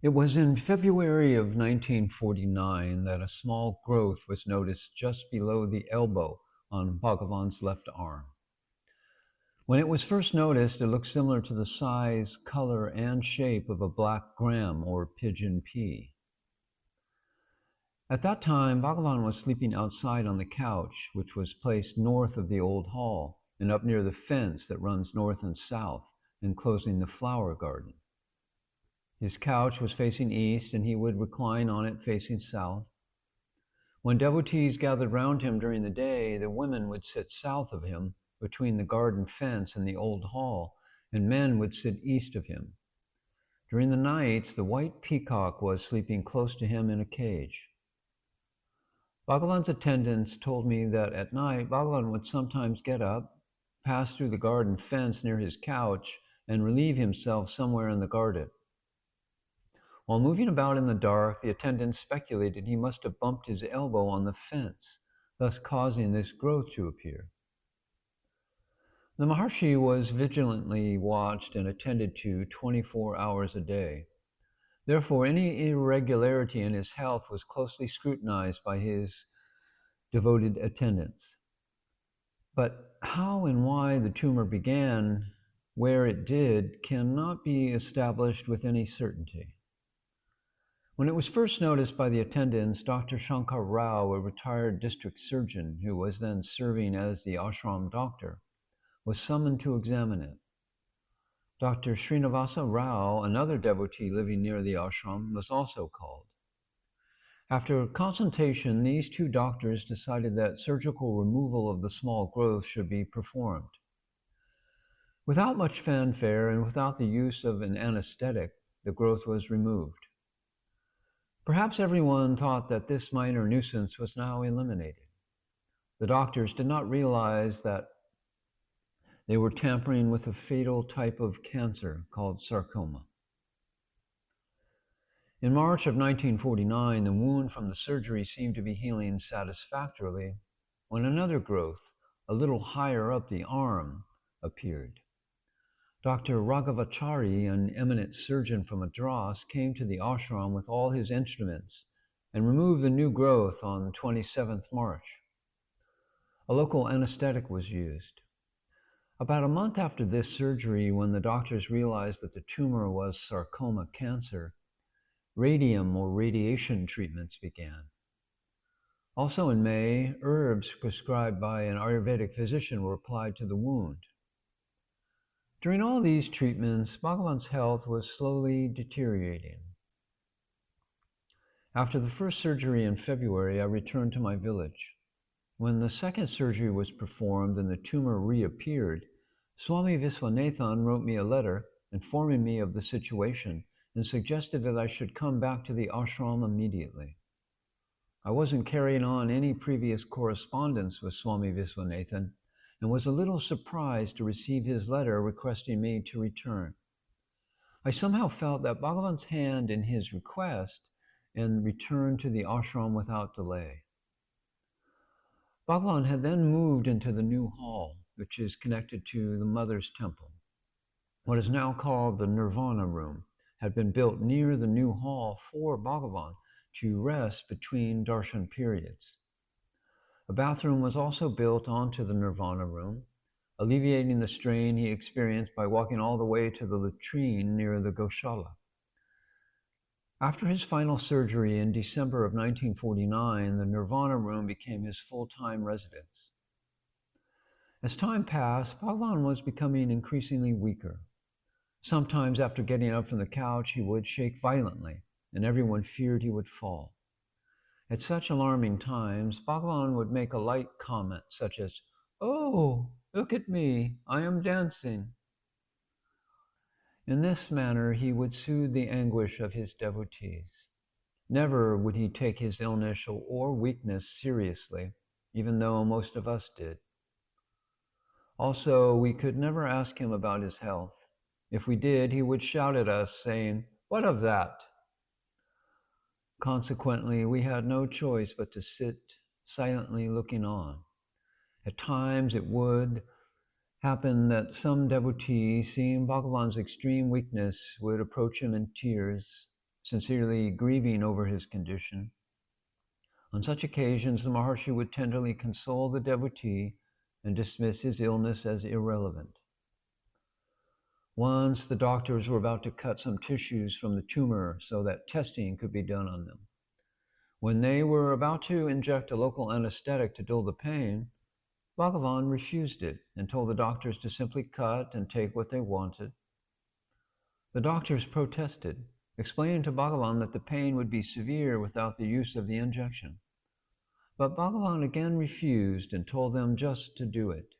It was in February of 1949 that a small growth was noticed just below the elbow on Bhagavan's left arm. When it was first noticed, it looked similar to the size, color, and shape of a black gram or pigeon pea. At that time, Bhagavan was sleeping outside on the couch, which was placed north of the old hall and up near the fence that runs north and south, enclosing the flower garden. His couch was facing east, and he would recline on it facing south. When devotees gathered round him during the day, the women would sit south of him, between the garden fence and the old hall, and men would sit east of him. During the nights, the white peacock was sleeping close to him in a cage. Bhagavan's attendants told me that at night, Bhagavan would sometimes get up, pass through the garden fence near his couch, and relieve himself somewhere in the garden. While moving about in the dark, the attendants speculated he must have bumped his elbow on the fence, thus causing this growth to appear. The Maharshi was vigilantly watched and attended to 24 hours a day. Therefore, any irregularity in his health was closely scrutinized by his devoted attendants. But how and why the tumor began where it did cannot be established with any certainty. When it was first noticed by the attendants, Dr. Shankar Rao, a retired district surgeon who was then serving as the ashram doctor, was summoned to examine it. Dr. Srinivasa Rao, another devotee living near the ashram, was also called. After consultation, these two doctors decided that surgical removal of the small growth should be performed. Without much fanfare and without the use of an anesthetic, the growth was removed. Perhaps everyone thought that this minor nuisance was now eliminated. The doctors did not realize that they were tampering with a fatal type of cancer called sarcoma. In March of 1949, the wound from the surgery seemed to be healing satisfactorily when another growth, a little higher up the arm, appeared. Dr. Raghavachari, an eminent surgeon from Madras, came to the ashram with all his instruments and removed the new growth on 27th March. A local anesthetic was used. About a month after this surgery, when the doctors realized that the tumor was sarcoma cancer, radium or radiation treatments began. Also in May, herbs prescribed by an Ayurvedic physician were applied to the wound. During all these treatments, Bhagavan's health was slowly deteriorating. After the first surgery in February, I returned to my village. When the second surgery was performed and the tumor reappeared, Swami Viswanathan wrote me a letter informing me of the situation and suggested that I should come back to the ashram immediately. I wasn't carrying on any previous correspondence with Swami Viswanathan and was a little surprised to receive his letter requesting me to return. I somehow felt that Bhagavan's hand in his request and returned to the ashram without delay. Bhagavan had then moved into the new hall, which is connected to the Mother's Temple. What is now called the Nirvana Room had been built near the new hall for Bhagavan to rest between darshan periods. A bathroom was also built onto the Nirvana Room, alleviating the strain he experienced by walking all the way to the latrine near the Goshala. After his final surgery in December of 1949, the Nirvana Room became his full-time residence. As time passed, Bhagavan was becoming increasingly weaker. Sometimes after getting up from the couch, he would shake violently, and everyone feared he would fall. At such alarming times, Bhagavan would make a light comment such as, "Oh, look at me, I am dancing." In this manner, he would soothe the anguish of his devotees. Never would he take his illness or weakness seriously, even though most of us did. Also, we could never ask him about his health. If we did, he would shout at us, saying, "What of that?" Consequently, we had no choice but to sit silently looking on. At times it would happen that some devotee, seeing Bhagavan's extreme weakness, would approach him in tears, sincerely grieving over his condition. On such occasions, the Maharshi would tenderly console the devotee and dismiss his illness as irrelevant. Once, the doctors were about to cut some tissues from the tumor so that testing could be done on them. When they were about to inject a local anesthetic to dull the pain, Bhagavan refused it and told the doctors to simply cut and take what they wanted. The doctors protested, explaining to Bhagavan that the pain would be severe without the use of the injection. But Bhagavan again refused and told them just to do it.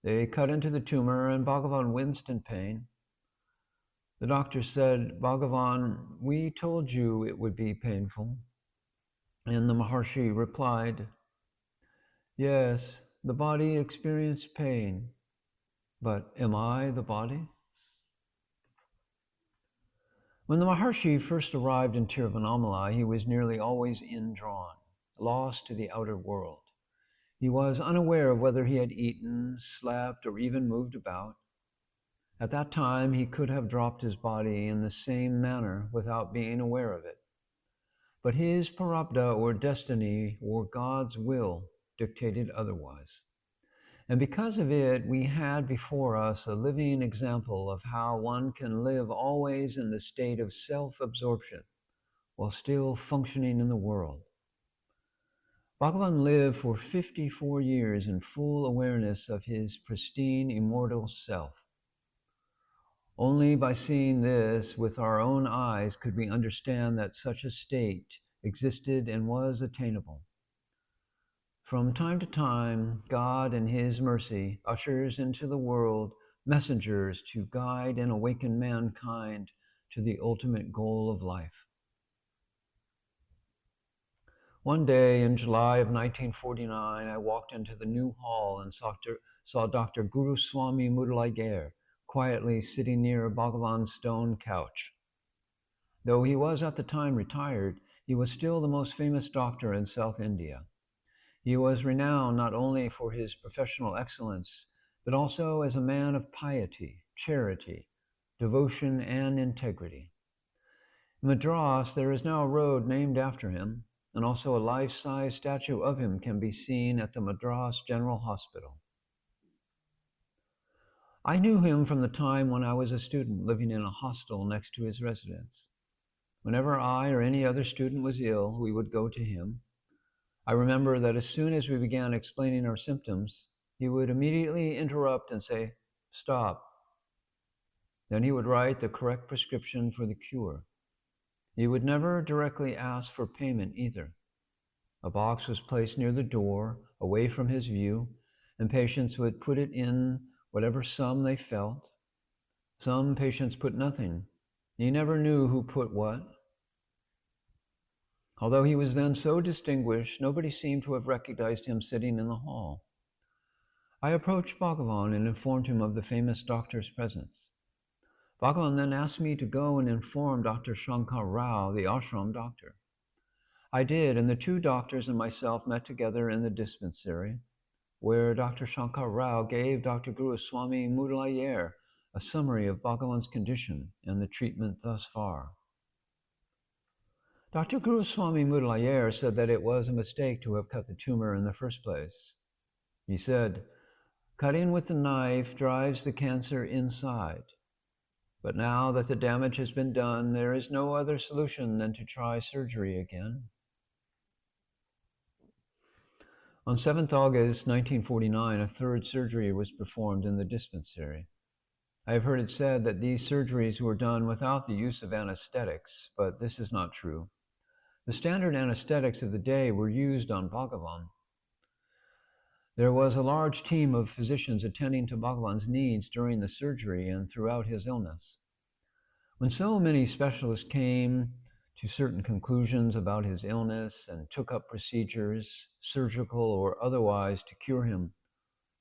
They cut into the tumor and Bhagavan winced in pain. The doctor said, "Bhagavan, we told you it would be painful." And the Maharshi replied, "Yes, the body experienced pain, but am I the body?" When the Maharshi first arrived in Tiruvannamalai, he was nearly always indrawn, lost to the outer world. He was unaware of whether he had eaten, slept, or even moved about. At that time, he could have dropped his body in the same manner without being aware of it. But his prarabdha, or destiny, or God's will, dictated otherwise. And because of it, we had before us a living example of how one can live always in the state of self-absorption while still functioning in the world. Bhagavan lived for 54 years in full awareness of his pristine, immortal self. Only by seeing this with our own eyes could we understand that such a state existed and was attainable. From time to time, God in His mercy ushers into the world messengers to guide and awaken mankind to the ultimate goal of life. One day in July of 1949, I walked into the new hall and saw Dr. Guru Swami Mudaliar quietly sitting near Bhagavan's stone couch. Though he was at the time retired, he was still the most famous doctor in South India. He was renowned not only for his professional excellence, but also as a man of piety, charity, devotion, and integrity. In Madras, there is now a road named after him, and also a life-size statue of him can be seen at the Madras General Hospital. I knew him from the time when I was a student living in a hostel next to his residence. Whenever I or any other student was ill, we would go to him. I remember that as soon as we began explaining our symptoms, he would immediately interrupt and say, "Stop." Then he would write the correct prescription for the cure. He would never directly ask for payment either. A box was placed near the door, away from his view, and patients would put it in whatever sum they felt. Some patients put nothing. He never knew who put what. Although he was then so distinguished, nobody seemed to have recognized him sitting in the hall. I approached Bhagavan and informed him of the famous doctor's presence. Bhagavan then asked me to go and inform Dr. Shankar Rao, the ashram doctor. I did, and the two doctors and myself met together in the dispensary, where Dr. Shankar Rao gave Dr. Guru Swami Mudaliar a summary of Bhagavan's condition and the treatment thus far. Dr. Guru Swami Mudaliar said that it was a mistake to have cut the tumor in the first place. He said, "Cutting with the knife drives the cancer inside. But now that the damage has been done, there is no other solution than to try surgery again." On 7th August 1949, a third surgery was performed in the dispensary. I have heard it said that these surgeries were done without the use of anesthetics, but this is not true. The standard anesthetics of the day were used on Bhagavan. There was a large team of physicians attending to Bhagavan's needs during the surgery and throughout his illness. When so many specialists came to certain conclusions about his illness and took up procedures, surgical or otherwise, to cure him,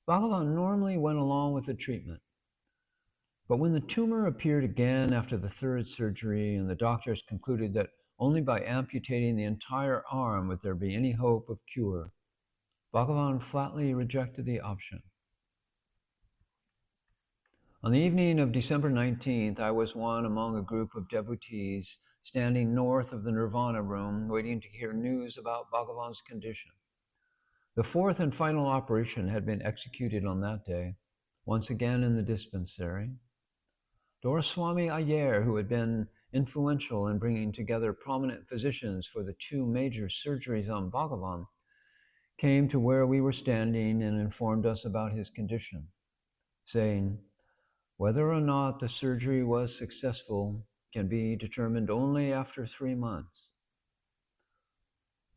Bhagavan normally went along with the treatment. But when the tumor appeared again after the third surgery and the doctors concluded that only by amputating the entire arm would there be any hope of cure, Bhagavan flatly rejected the option. On the evening of December 19th, I was one among a group of devotees standing north of the Nirvana room, waiting to hear news about Bhagavan's condition. The fourth and final operation had been executed on that day, once again in the dispensary. Doraswami Iyer, who had been influential in bringing together prominent physicians for the two major surgeries on Bhagavan, came to where we were standing and informed us about his condition, saying, "Whether or not the surgery was successful can be determined only after 3 months."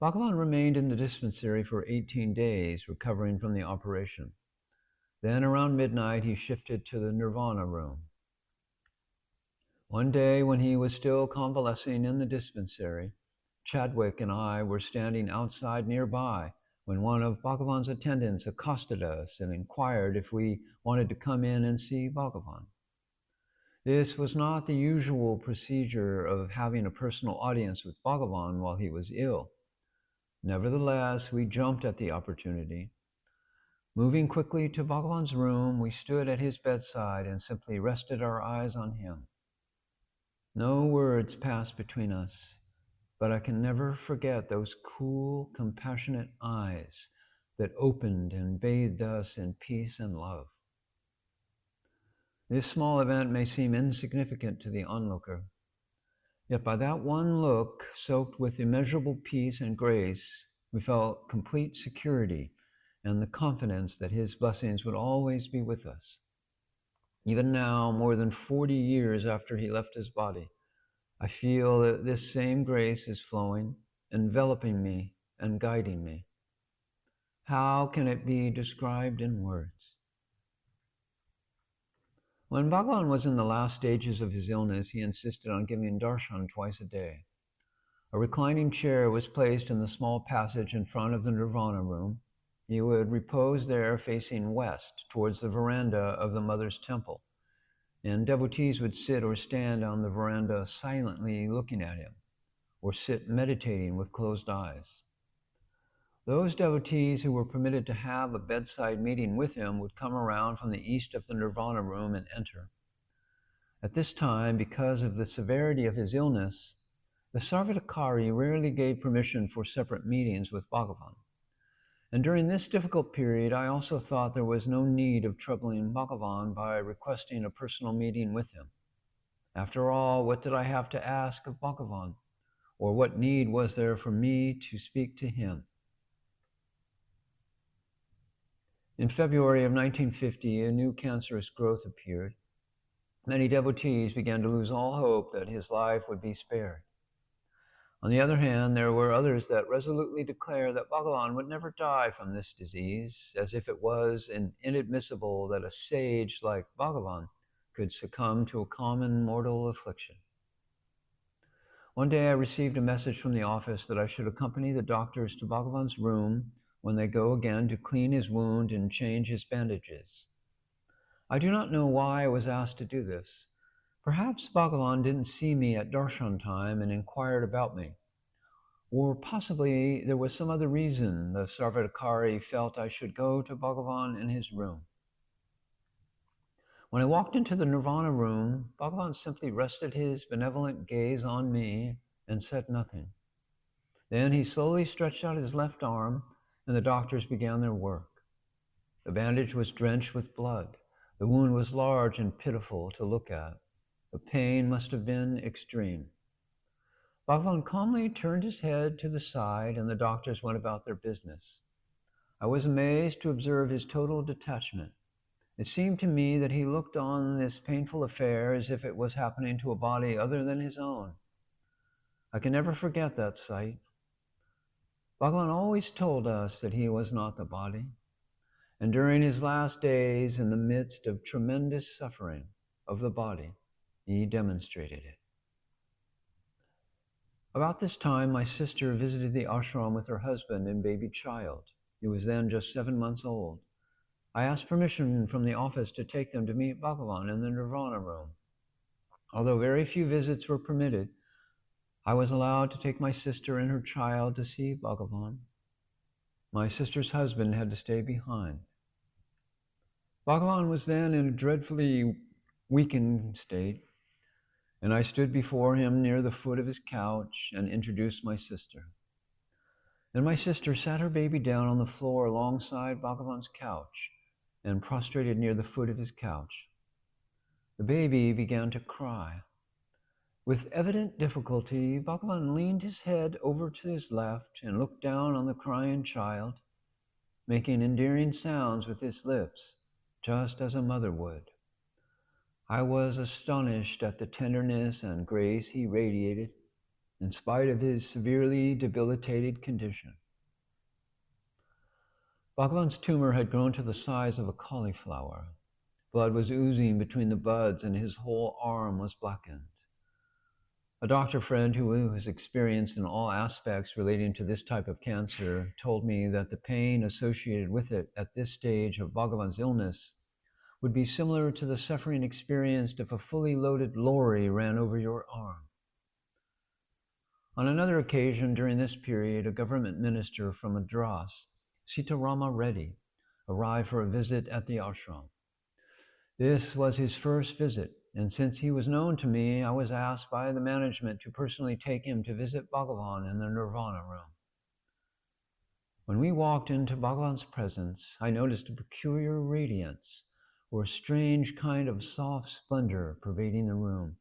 Bhagavan remained in the dispensary for 18 days, recovering from the operation. Then around midnight, he shifted to the Nirvana room. One day, when he was still convalescing in the dispensary, Chadwick and I were standing outside nearby when one of Bhagavan's attendants accosted us and inquired if we wanted to come in and see Bhagavan. This was not the usual procedure of having a personal audience with Bhagavan while he was ill. Nevertheless, we jumped at the opportunity. Moving quickly to Bhagavan's room, we stood at his bedside and simply rested our eyes on him. No words passed between us, but I can never forget those cool, compassionate eyes that opened and bathed us in peace and love. This small event may seem insignificant to the onlooker, yet by that one look, soaked with immeasurable peace and grace, we felt complete security and the confidence that his blessings would always be with us. Even now, more than 40 years after he left his body, I feel that this same grace is flowing, enveloping me, and guiding me. How can it be described in words? When Bhagavan was in the last stages of his illness, he insisted on giving darshan twice a day. A reclining chair was placed in the small passage in front of the Nirvana room. He would repose there facing west, towards the veranda of the Mother's Temple, and devotees would sit or stand on the veranda silently looking at him, or sit meditating with closed eyes. Those devotees who were permitted to have a bedside meeting with him would come around from the east of the Nirvana room and enter. At this time, because of the severity of his illness, the Sarvadakari rarely gave permission for separate meetings with Bhagavan. And during this difficult period, I also thought there was no need of troubling Bhagavan by requesting a personal meeting with him. After all, what did I have to ask of Bhagavan? Or what need was there for me to speak to him? In February of 1950, a new cancerous growth appeared. Many devotees began to lose all hope that his life would be spared. On the other hand, there were others that resolutely declared that Bhagavan would never die from this disease, as if it was inadmissible that a sage like Bhagavan could succumb to a common mortal affliction. One day I received a message from the office that I should accompany the doctors to Bhagavan's room when they go again to clean his wound and change his bandages. I do not know why I was asked to do this. Perhaps Bhagavan didn't see me at darshan time and inquired about me. Or possibly there was some other reason the Sarvadakari felt I should go to Bhagavan in his room. When I walked into the Nirvana room, Bhagavan simply rested his benevolent gaze on me and said nothing. Then he slowly stretched out his left arm, and the doctors began their work. The bandage was drenched with blood. The wound was large and pitiful to look at. The pain must have been extreme. Bhagavan calmly turned his head to the side, and the doctors went about their business. I was amazed to observe his total detachment. It seemed to me that he looked on this painful affair as if it was happening to a body other than his own. I can never forget that sight. Bhagavan always told us that he was not the body, and during his last days, in the midst of tremendous suffering of the body, he demonstrated it. About this time, my sister visited the ashram with her husband and baby child. He was then just 7 months old. I asked permission from the office to take them to meet Bhagavan in the Nirvana room. Although very few visits were permitted, I was allowed to take my sister and her child to see Bhagavan. My sister's husband had to stay behind. Bhagavan was then in a dreadfully weakened state, and I stood before him near the foot of his couch and introduced my sister. Then my sister sat her baby down on the floor alongside Bhagavan's couch and prostrated near the foot of his couch. The baby began to cry. With evident difficulty, Bhagavan leaned his head over to his left and looked down on the crying child, making endearing sounds with his lips, just as a mother would. I was astonished at the tenderness and grace he radiated, in spite of his severely debilitated condition. Bhagavan's tumor had grown to the size of a cauliflower. Blood was oozing between the buds, and his whole arm was blackened. A doctor friend who was experienced in all aspects relating to this type of cancer told me that the pain associated with it at this stage of Bhagavan's illness would be similar to the suffering experienced if a fully loaded lorry ran over your arm. On another occasion during this period, a government minister from Madras, Balarama Reddy, arrived for a visit at the ashram. This was his first visit, and since he was known to me, I was asked by the management to personally take him to visit Bhagavan in the Nirvana room. When we walked into Bhagavan's presence, I noticed a peculiar radiance, or a strange kind of soft splendor pervading the room.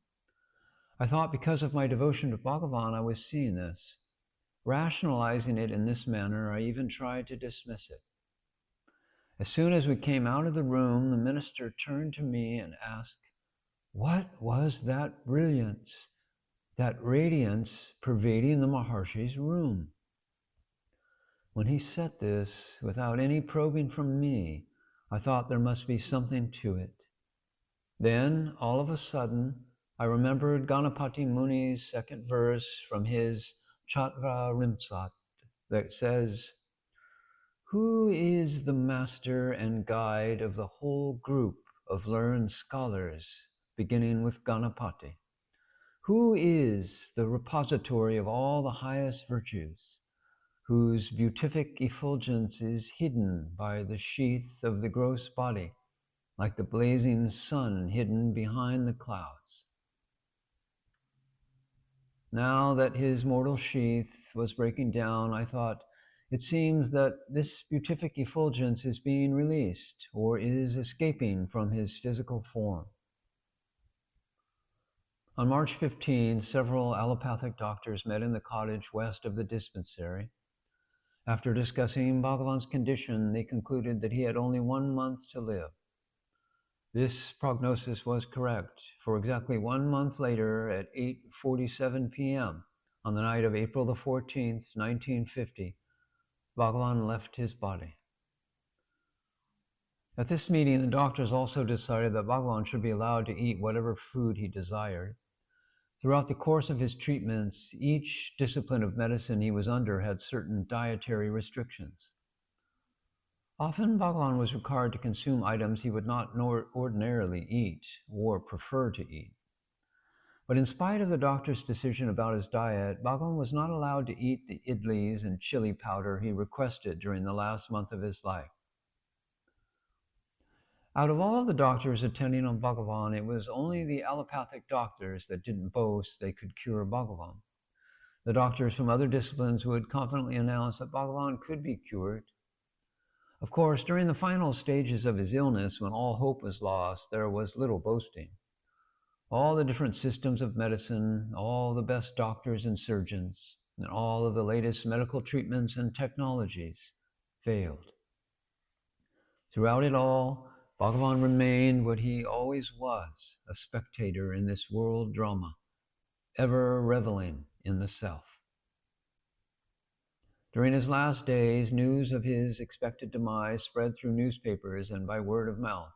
I thought because of my devotion to Bhagavan I was seeing this. Rationalizing it in this manner, I even tried to dismiss it. As soon as we came out of the room, the minister turned to me and asked, "What was that brilliance, that radiance pervading the Maharshi's room?" When he said this, without any probing from me, I thought there must be something to it. Then, all of a sudden, I remembered Ganapati Muni's second verse from his Chatra Rimsat that says, "Who is the master and guide of the whole group of learned scholars, beginning with Ganapati? Who is the repository of all the highest virtues, whose beatific effulgence is hidden by the sheath of the gross body, like the blazing sun hidden behind the clouds?" Now that his mortal sheath was breaking down, I thought, it seems that this beatific effulgence is being released, or is escaping from his physical form. On March 15, several allopathic doctors met in the cottage west of the dispensary. After discussing Bhagavan's condition, they concluded that he had only 1 month to live. This prognosis was correct, for exactly 1 month later, at 8:47 p.m., on the night of April the 14th, 1950, Bhagavan left his body. At this meeting, the doctors also decided that Bhagavan should be allowed to eat whatever food he desired. Throughout the course of his treatments, each discipline of medicine he was under had certain dietary restrictions. Often, Bhagavan was required to consume items he would not ordinarily eat or prefer to eat. But in spite of the doctor's decision about his diet, Bhagavan was not allowed to eat the idlis and chili powder he requested during the last month of his life. Out of all of the doctors attending on Bhagavan, it was only the allopathic doctors that didn't boast they could cure Bhagavan. The doctors from other disciplines would confidently announce that Bhagavan could be cured. Of course, during the final stages of his illness, when all hope was lost, there was little boasting. All the different systems of medicine, all the best doctors and surgeons, and all of the latest medical treatments and technologies failed. Throughout it all, Bhagavan remained what he always was, a spectator in this world drama, ever reveling in the self. During his last days, news of his expected demise spread through newspapers and by word of mouth.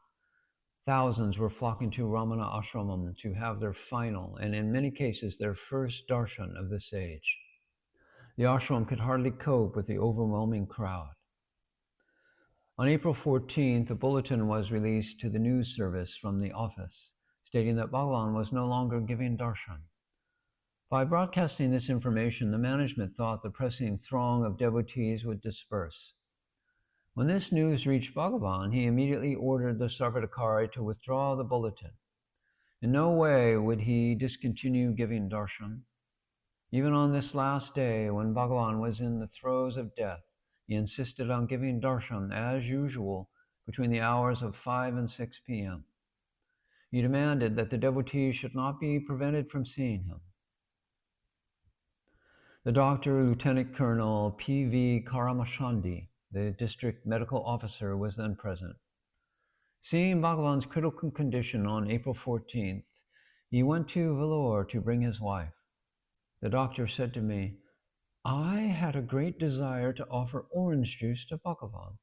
Thousands were flocking to Ramana ashramam to have their final, and in many cases their first darshan of the sage. The ashram could hardly cope with the overwhelming crowd. On April 14th, a bulletin was released to the news service from the office, stating that Bhagavan was no longer giving darshan. By broadcasting this information, the management thought the pressing throng of devotees would disperse. When this news reached Bhagavan, he immediately ordered the Sarvadakari to withdraw the bulletin. In no way would he discontinue giving darshan. Even on this last day, when Bhagavan was in the throes of death, he insisted on giving darshan as usual between the hours of 5 and 6 p.m. He demanded that the devotees should not be prevented from seeing him. The doctor, Lieutenant Colonel P.V. Karamachandi, the district medical officer, was then present. Seeing Bhagavan's critical condition on April 14th, he went to Vellore to bring his wife. The doctor said to me, "I had a great desire to offer orange juice to Bhagavan.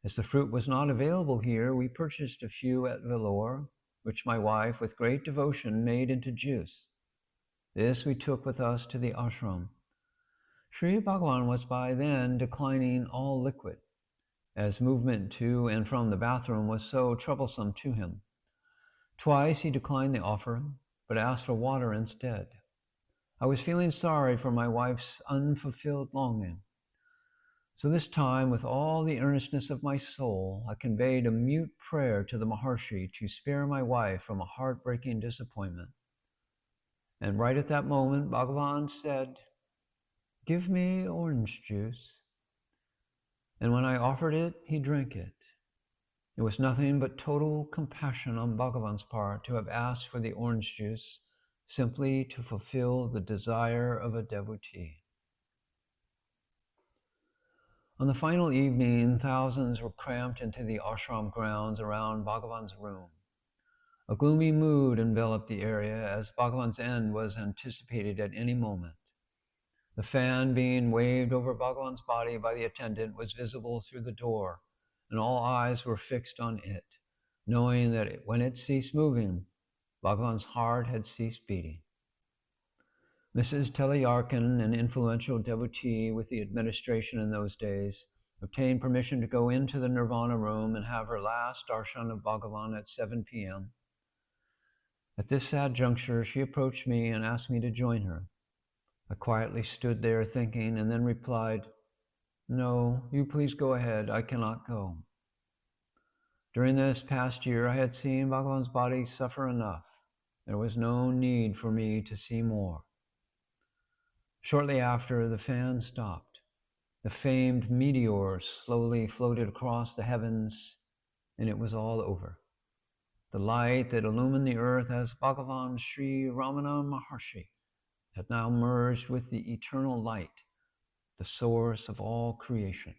As the fruit was not available here, we purchased a few at Vellore, which my wife, with great devotion, made into juice. This we took with us to the ashram. Sri Bhagavan was by then declining all liquid, as movement to and from the bathroom was so troublesome to him. Twice he declined the offer, but asked for water instead. I was feeling sorry for my wife's unfulfilled longing. So this time, with all the earnestness of my soul, I conveyed a mute prayer to the Maharshi to spare my wife from a heartbreaking disappointment. And right at that moment, Bhagavan said, 'Give me orange juice.' And when I offered it, he drank it. It was nothing but total compassion on Bhagavan's part to have asked for the orange juice, simply to fulfill the desire of a devotee." On the final evening, thousands were cramped into the ashram grounds around Bhagavan's room. A gloomy mood enveloped the area as Bhagavan's end was anticipated at any moment. The fan being waved over Bhagavan's body by the attendant was visible through the door, and all eyes were fixed on it, knowing that when it ceased moving, Bhagavan's heart had ceased beating. Mrs. Telayarkin, an influential devotee with the administration in those days, obtained permission to go into the Nirvana room and have her last darshan of Bhagavan at 7 p.m. At this sad juncture, she approached me and asked me to join her. I quietly stood there thinking and then replied, "No, you please go ahead. I cannot go." During this past year, I had seen Bhagavan's body suffer enough. There was no need for me to see more. Shortly after, the fan stopped. The famed meteor slowly floated across the heavens, and it was all over. The light that illumined the earth as Bhagavan Sri Ramana Maharshi had now merged with the eternal light, the source of all creation.